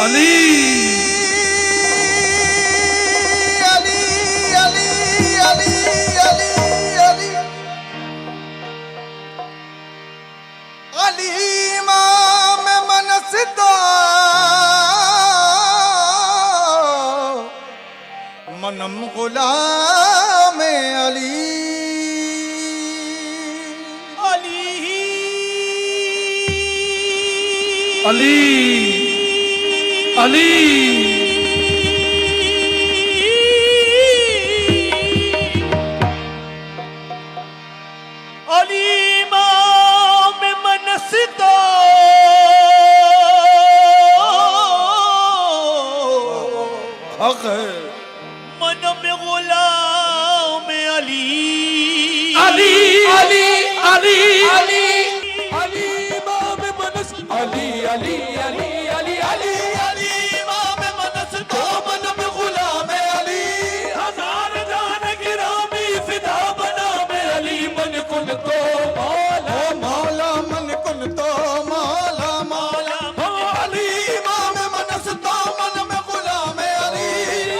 अली अली अली अली अली अली अली इमाम मनसदा मनम गुलाम अली अली अली अली इमाम मनसदा हक है मनम गुलाम अली अली अली अली अली अली इमाम मनस अली अली अली अली अली अली इमाम मनसदा मनम गुलाम अली हजार जान गिरामी फिदा बना में अली मन कुन तो मौला मौला मन कुन तो मौला मौला अली इमाम मनसदा मनम गुलाम अली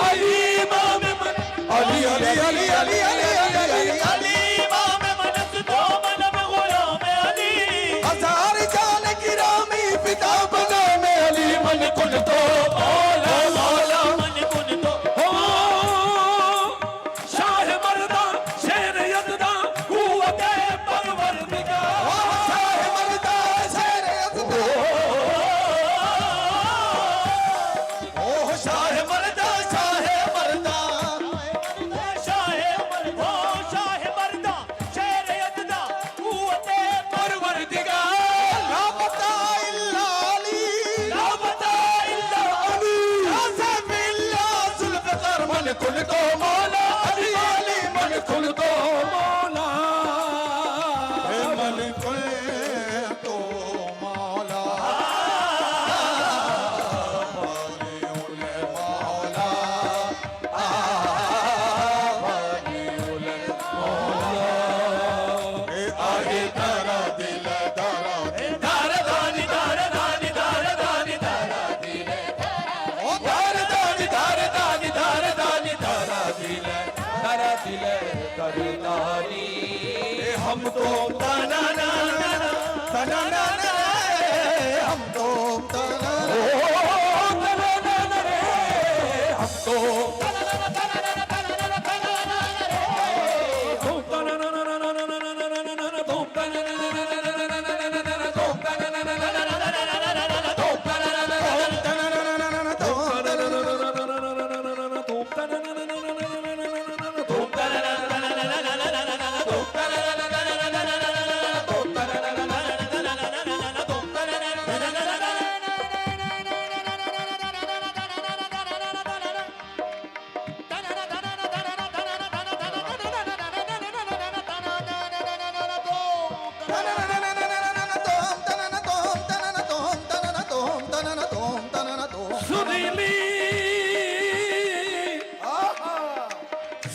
अली इमाम मन अली अली अली अली अली अली अली इमाम मनसदा मनम गुलाम अली हजार जान गिरामी पिता बना में अली मन कुन तो मौला मौला मन कुन तो शाह मर्दा शेर यज़दा कुव्वत परवरदिगार शाह मर्दा शेर यज़दा ओ शाह मर्दा शाह मर्दा शाह मर्दा शाह मर्दा शेर यज़दा कुव्वत परवरदिगार ला बता इल्ला अली ला बता इल्ला अली या सबिल्ला जुल्फ़िकार मन कुल तो मौला अली अली मन कुल तो मौला मन कुल तो मौला आगे तारा दिल दारा दारा दानी दारा दानी दारा दानी दारा दिल ओ दारा दानी दारा दानी दारा दानी दारा दिल तारा दिल करदानी हम तो तना ना तना ना हम तो तना हम तो सुरीली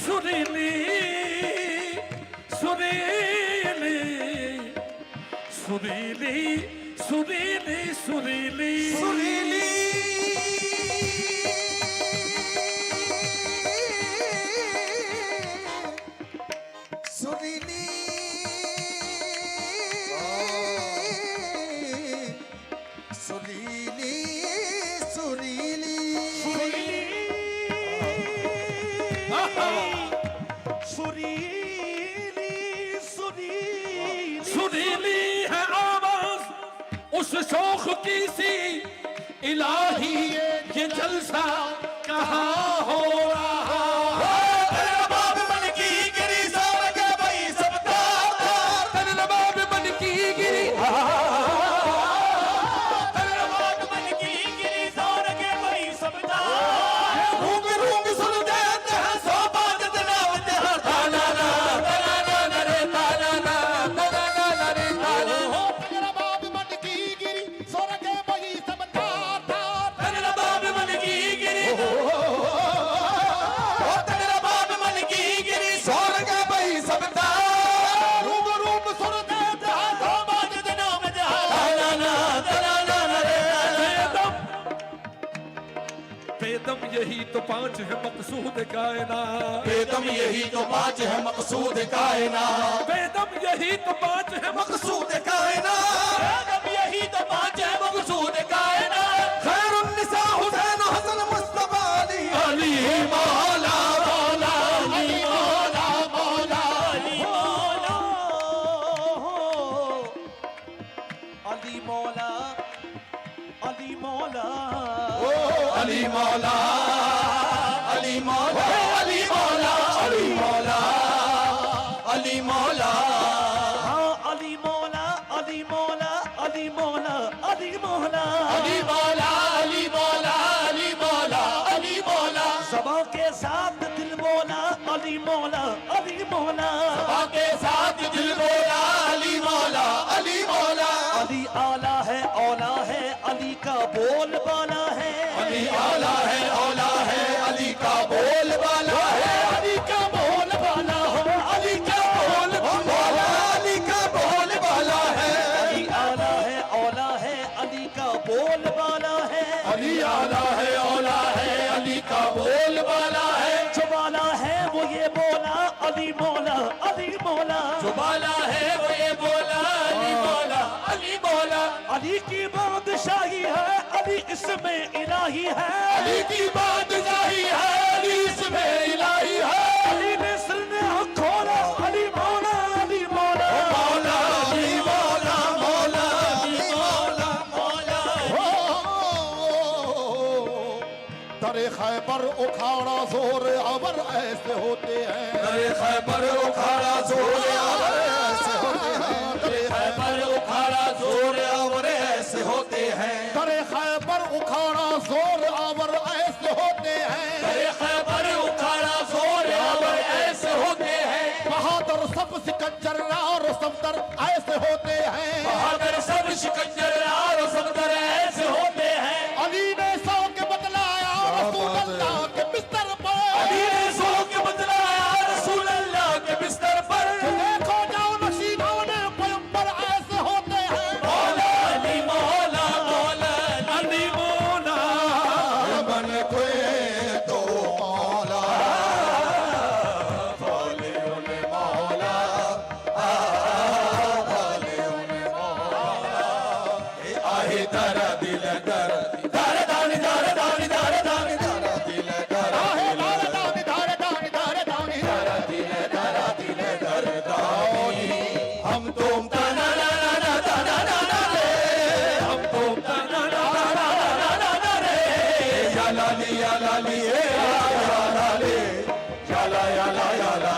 सुरीली सुरीली सुरीली सुरीली सुरीली सुरीली सुरीली सुरीली सुरीली सुरीली सुरीली है आवाज उस शौख की सी इलाही ये जलसा कहाँ हो रहा तेरे बाप मन की गिरी सार के भाई सब तार तेरे नवाब मन की गिरी तेरे बाप मन की गिरी सार के भाई सब तार रूंग रूंग सुन देते हैं सो बात जनावत है ताना ना ताना ना रे ताना ना ताना ना रे ताना तेरे बाप मन की गिरी सार के भाई सब तार तार तेरे बाप मन की गिरी तेरे बाप मन की गिरी सार के भाई सब तार रूंग रूंग सुन देते हैं सो बात जनावत है ताना ना रे यही तो पांच है मकसूद कायनात, बेदम यही तो पांच है मकसूद कायनात, बेदम यही तो पांच है मकसूद कायनात, बेदम यही तो पांच है मकसूद कायनात। खैरुन्निसा हुसैन हसन मुस्तफा अली, अली मौला मौला अली मौला मौला अली मौला अली मौला अली मौला अली मौला अली मौला अली मौला अली मौला अली मौला हाँ अली मौला अली मौला अली मौला अली मौला अली मौला अली मौला अली मौला अली मौला सबा के साथ दिल मौला अली मौला अली मौला के साथ दिल बोला अली मौला अली मौला अली आला है औला है अली का बोल बाला है अली आला है औला है अली का बोल बाला है अली का बोल बाला हो अली का बोल बाला अली का बोल बाला है अली आला है औला है अली का बोल बाला है अली आला है औला है अली का बोल बाला है जो बाला है वो ये बोला अली मौला अली मौला जो बाला है वो ये बोला अली मौला अली मौला अली की बादशाही है अली इसमें इलाही है अली की बादशाही है अली इसमें इलाही है अली ने सिर ने खोला अली मौला अली मौला मौला अली मौला मौला अली मौला मौला दरे खैबर उखाड़ा जोर अवर ऐसे होते हैं दरे खैबर उखाड़ा जोर आवर ऐसे होते हैं दरे खैबर उखाड़ा जोर आवर ऐसे होते हैं दरे खैबर उखाड़ा जोर अवर ऐसे होते हैं दरे खैबर उखाड़ा जोर आवर ऐसे होते हैं बहादुर सब सिकंदर और सफदर ऐसे होते हैं बहादुर सब शिकंजर और सफदर ऐसे होते हैं अली ने सौ के बतलाया रसूल अल्लाह के बिस्तर अली पर ने सौ के बतलाया रसूल अल्लाह के बिस्तर पर देखो जाओ नशीबों ने पैगंबर ऐसे होते हैं मौला अली मौला मौला अली मौला बन कोई तो मौला बोले उन्हें मौला बोले उन्हें मौला आहे तारा दिल कर दार दानी दार दानी दार दानी दार दिल कर आहे दारे दानी दारे दानी दारे दानी दारा दिल कर दानी हम तुम तना ना ना ना तना ना ना रे हम तुम तना ना ना ना ना ना ना रे या लाली ए या लाली या लाली या ला